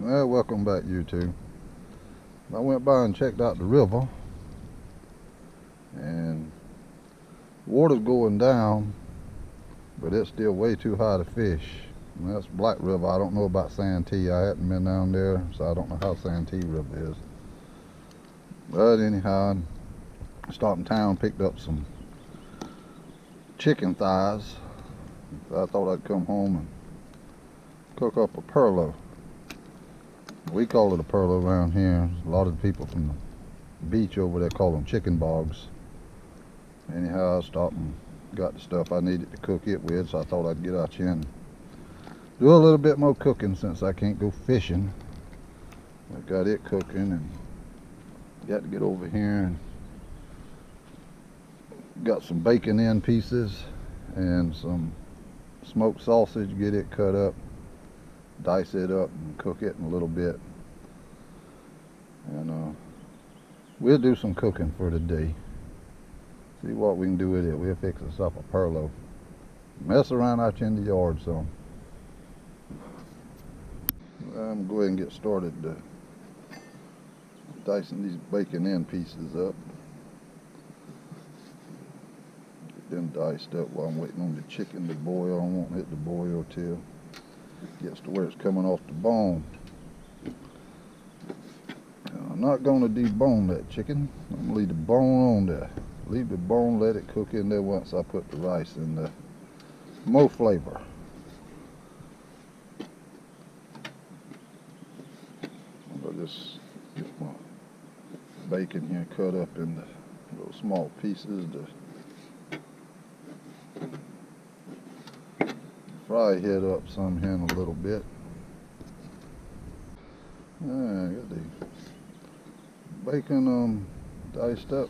Well, welcome back, YouTube. I went by and checked out the river, and water's going down, but it's still way too high to fish. And that's Black River. I don't know about Santee. I hadn't been down there, so I don't know how Santee River is. But anyhow, I stopped in town, picked up some chicken thighs. So I thought I'd come home and cook up a perlo. We call it a perlo around here. A lot of the people from the beach over there call them chicken bogs. Anyhow, I stopped and got the stuff I needed to cook it with, so I thought I'd get out here and do a little bit more cooking since I can't go fishing. I got it cooking and got to get over here and got some bacon in pieces and some smoked sausage. Get it cut up, dice it up and cook it in a little bit, and we'll do some cooking for today. See what we can do with it. We'll fix us up a perlo. Mess around out here in the yard some. I'm going to go ahead and get started dicing these bacon end pieces up. Get them diced up while I'm waiting on the chicken to boil. I don't want it to boil till it gets to where it's coming off the bone. Now, I'm not going to debone that chicken. I'm going to leave the bone on there. Leave the bone, let it cook in there once I put the rice in there. More flavor. I'll just get my bacon here cut up in the little small pieces to fry it up some here in a little bit. I got the bacon diced up.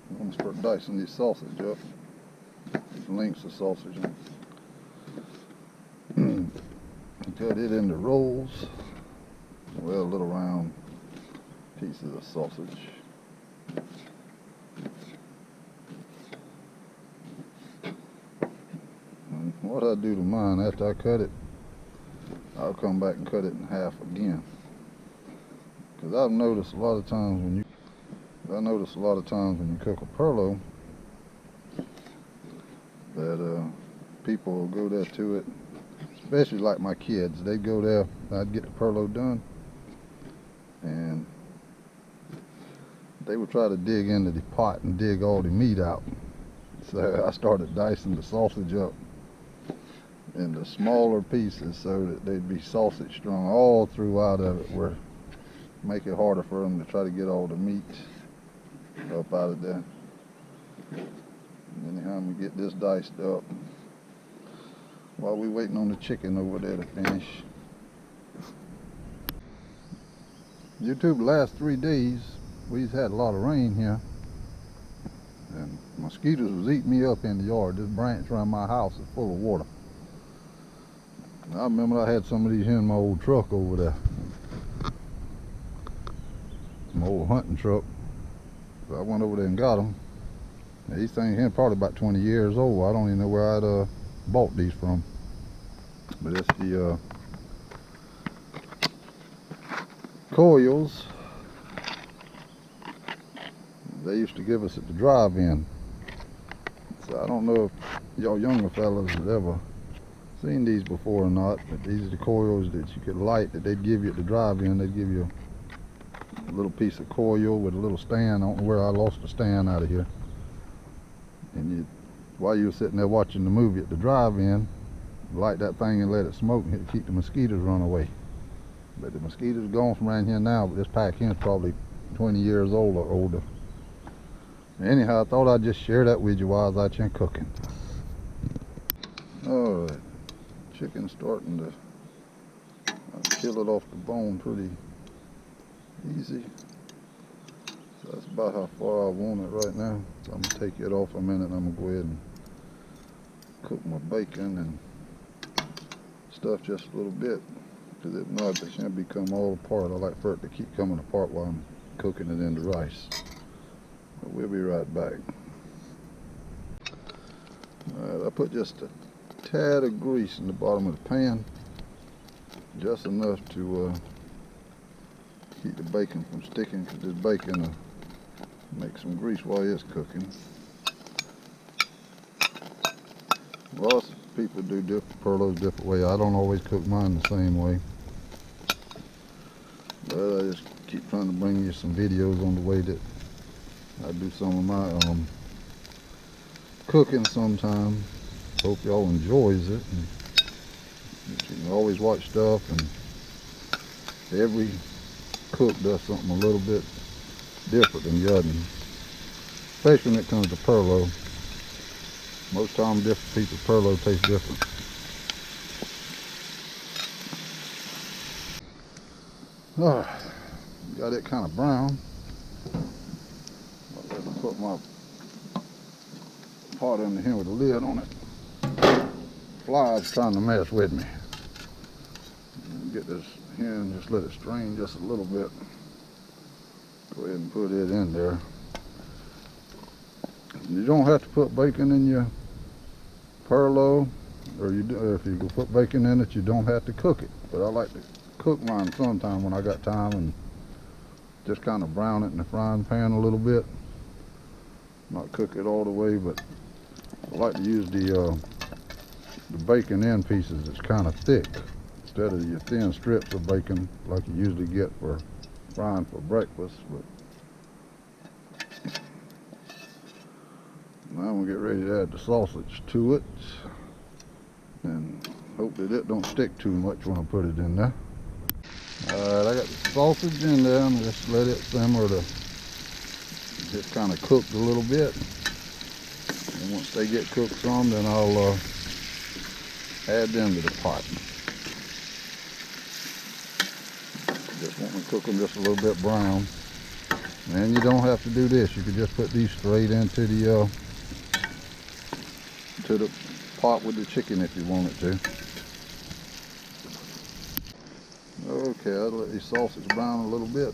I'm going to start dicing this sausage up. These lengths of sausage. Cut it into rolls. Well, little round pieces of sausage. And what I do to mine after I cut it, I'll come back and cut it in half again. Because I've noticed a lot of times when you cook a perlo that people will go there to it, especially like my kids. They'd go there, I'd get the perlo done, and they would try to dig into the pot and dig all the meat out. So I started dicing the sausage up into smaller pieces so that they'd be sausage strong all throughout of it, where make it harder for them to try to get all the meat up out of there. And anyhow, I'm gonna get this diced up while we waiting on the chicken over there to finish. YouTube, the last 3 days we've had a lot of rain here, and mosquitoes was eating me up in the yard. This branch around my house is full of water. I remember I had some of these here in my old truck over there, my old hunting truck. So I went over there and got them. Now, these things here probably about 20 years old. I don't even know where I'd bought these from. But it's the coils they used to give us at the drive-in. So I don't know if y'all younger fellas have ever seen these before or not, but these are the coils that you could light that they'd give you at the drive-in. They'd give you a little piece of coil with a little stand. I don't know where I lost the stand out of here. And while you were sitting there watching the movie at the drive-in, light that thing and let it smoke and it'd keep the mosquitoes run away. But the mosquitoes are gone from around here now, but this pack here is probably 20 years old or older. Anyhow, I thought I'd just share that with you while I was out here cooking. Alright, chicken's starting to peel it off the bone pretty easy. So that's about how far I want it right now. So I'm gonna take it off a minute and I'm gonna go ahead and cook my bacon and stuff just a little bit, because if not, it's gonna become all apart. I like for it to keep coming apart while I'm cooking it in the rice. But we'll be right back. Alright, I put just a tad of grease in the bottom of the pan. just enough to keep the bacon from sticking, because this bacon will make some grease while it's cooking. Lots of people do different perlows different way. I don't always cook mine the same way, but I just keep trying to bring you some videos on the way that I do some of my cooking sometimes. Hope y'all enjoys it. And you can always watch stuff, and every cook does something a little bit different than the other, especially when it comes to perlo. Most times different people's perlo tastes different. Got it kind of brown. I'll let me put my pot in here with a lid on it. Flies trying to mess with me. Get this here and just let it strain just a little bit. Go ahead and put it in there. You don't have to put bacon in your perlo, or you do, if you go put bacon in it, you don't have to cook it. But I like to cook mine sometime when I got time, and just kind of brown it in the frying pan a little bit. Not cook it all the way, but I like to use the bacon end pieces that's kind of thick, instead of your thin strips of bacon like you usually get for frying for breakfast. But now I'm gonna get ready to add the sausage to it, and hope that it don't stick too much when I put it in there. Alright, I got the sausage in there, and just let it simmer to just kind of cooked a little bit. And once they get cooked some, then I'll add them to the pot. Just want to cook them just a little bit brown. And you don't have to do this. You can just put these straight into the pot with the chicken if you wanted to. Okay, I'll let these sausage brown a little bit.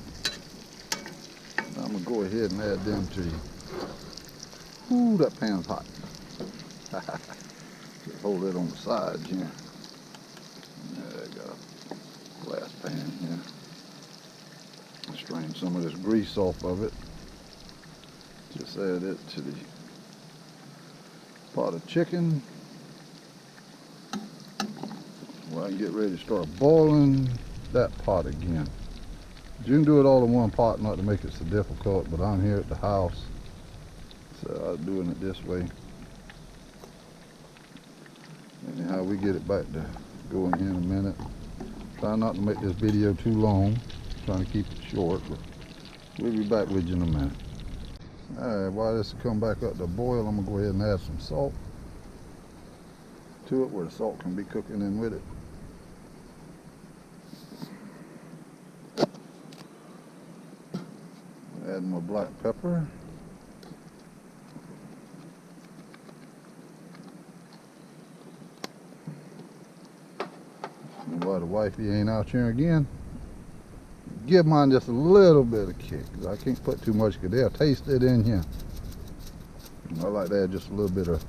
Now I'm going to go ahead and add them to you. Ooh, that pan's hot. Just hold it on the sides here. I got a glass pan here. Strain some of this grease off of it. Just add it to the pot of chicken. Well, I can get ready to start boiling that pot again. You can do it all in one pot, not to make it so difficult, but I'm here at the house, so I'm doing it this way. Anyhow, we get it back to going here in a minute. Try not to make this video too long. Trying to keep it short, but we'll be back with you in a minute. Alright, while this will come back up to boil, I'm going to go ahead and add some salt to it, where the salt can be cooking in with it. Add my black pepper. And while the wifey ain't out here again, give mine just a little bit of kick. I can't put too much because they'll taste it in here. I like to add just a little bit of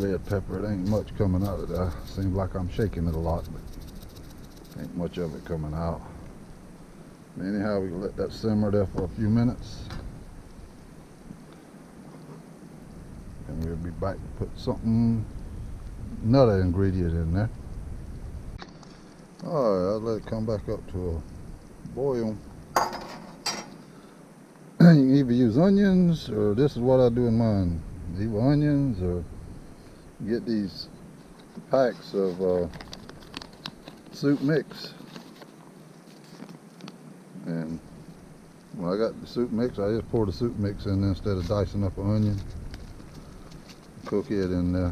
red pepper. It ain't much coming out of there. Seems like I'm shaking it a lot, but ain't much of it coming out. Anyhow, we can let that simmer there for a few minutes, and we'll be back to put another ingredient in there. Alright, I'll let it come back up to a boil. You can either use onions, or this is what I do in mine. Either onions, or get these packs of soup mix. And when I got the soup mix, I just pour the soup mix in there instead of dicing up an onion. Cook it in there.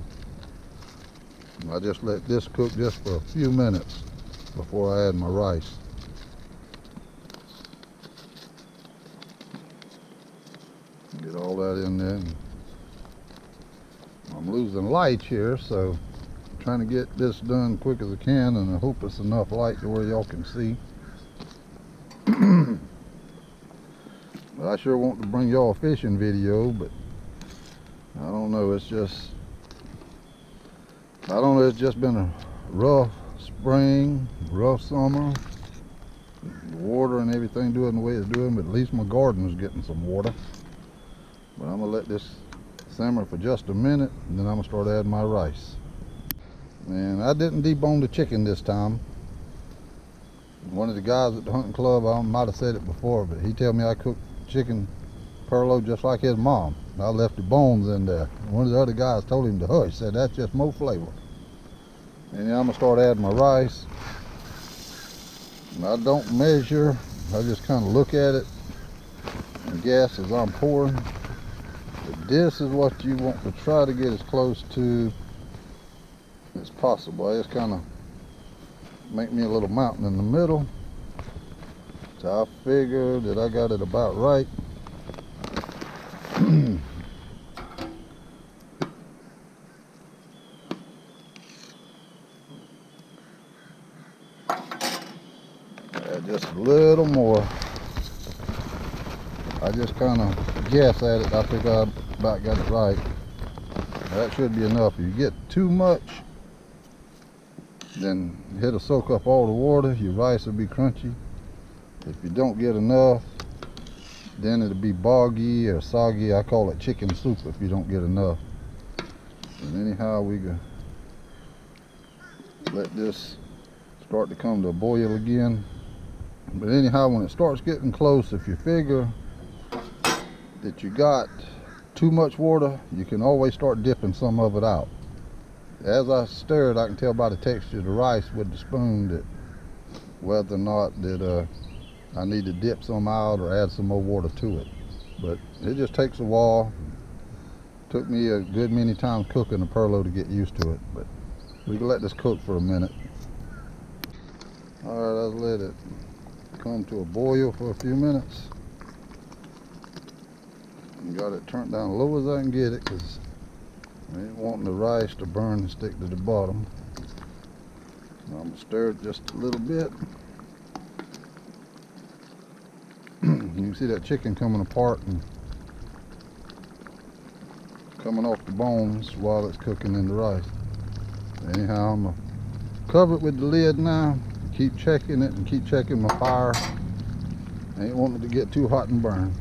I just let this cook just for a few minutes before I add my rice. Get all that in there. I'm losing light here, so I'm trying to get this done quick as I can, and I hope it's enough light to where y'all can see. But I sure want to bring y'all a fishing video, but I don't know, it's just been a rough spring, rough summer, water and everything doing the way it's doing, but at least my garden is getting some water. But I'm gonna let this simmer for just a minute, and then I'm gonna start adding my rice. And I didn't debone the chicken this time. One of the guys at the hunting club, I might have said it before, but he told me I cooked chicken perlo just like his mom. I left the bones in there. One of the other guys told him to hush, said that's just more flavor. And then I'm gonna start adding my rice. And I don't measure, I just kind of look at it and guess as I'm pouring. But this is what you want to try to get as close to as possible. I just kind of make me a little mountain in the middle. So I figure that I got it about right. Add just a little more. I just kind of guess at it. I think I about got it right. That should be enough. If you get too much, then it'll soak up all the water. Your rice will be crunchy. If you don't get enough, then it'll be boggy or soggy. I call it chicken soup if you don't get enough. And anyhow, we can let this start to come to a boil again. But anyhow, when it starts getting close, if you figure that you got too much water, you can always start dipping some of it out. As I stir it, I can tell by the texture of the rice with the spoon that whether or not that I need to dip some out or add some more water to it. But it just takes a while. Took me a good many times cooking the perlo to get used to it. But we can let this cook for a minute. All right, I'll let it come to a boil for a few minutes. And got it turned down as low as I can get it, because I ain't wanting the rice to burn and stick to the bottom. I'm gonna stir it just a little bit. You can see that chicken coming apart and coming off the bones while it's cooking in the rice. Anyhow, I'm gonna cover it with the lid now. Keep checking it and keep checking my fire. I ain't wanting it to get too hot and burn.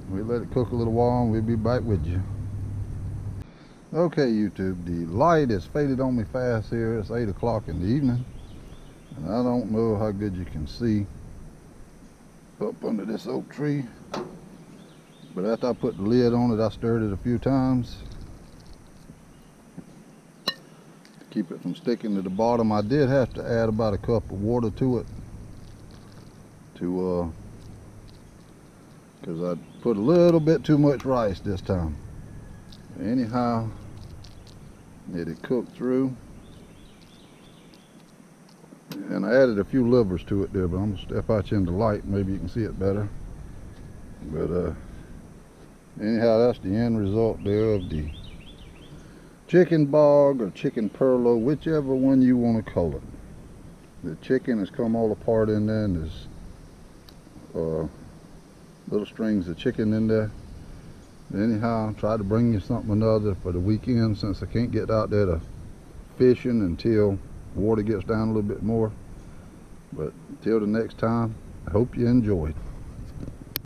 We let it cook a little while and we'll be back with you. Okay, YouTube, the light has faded on me fast here. It's 8 o'clock in the evening, and I don't know how good you can see up under this oak tree. But after I put the lid on it, I stirred it a few times to keep it from sticking to the bottom. I did have to add about a cup of water to it because I put a little bit too much rice this time. Anyhow, it cooked through, and I added a few livers to it there, but I'm gonna step out you in the light, maybe you can see it better. But anyhow, that's the end result there of the chicken bog or chicken perlo, whichever one you want to call it. The chicken has come all apart in there, and there's little strings of chicken in there. Anyhow, I tried to bring you something or another for the weekend, since I can't get out there to fishing until water gets down a little bit more. But until the next time, I hope you enjoyed.